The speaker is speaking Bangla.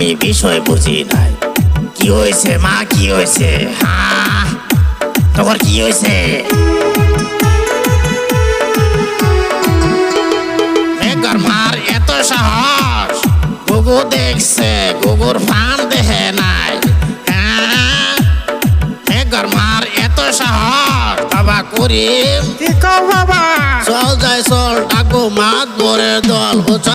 আমি বিষয় বুঝি নাই। কি হয়েছে মা, কি হয়েছে? হ্যাঁ, তোমার কি হয়েছে? মার এত সাহস, গুগু দেখছে, গুগুর ফান দেখে নাই। হ্যাঁ, মার এত সাহস, বাবা করিম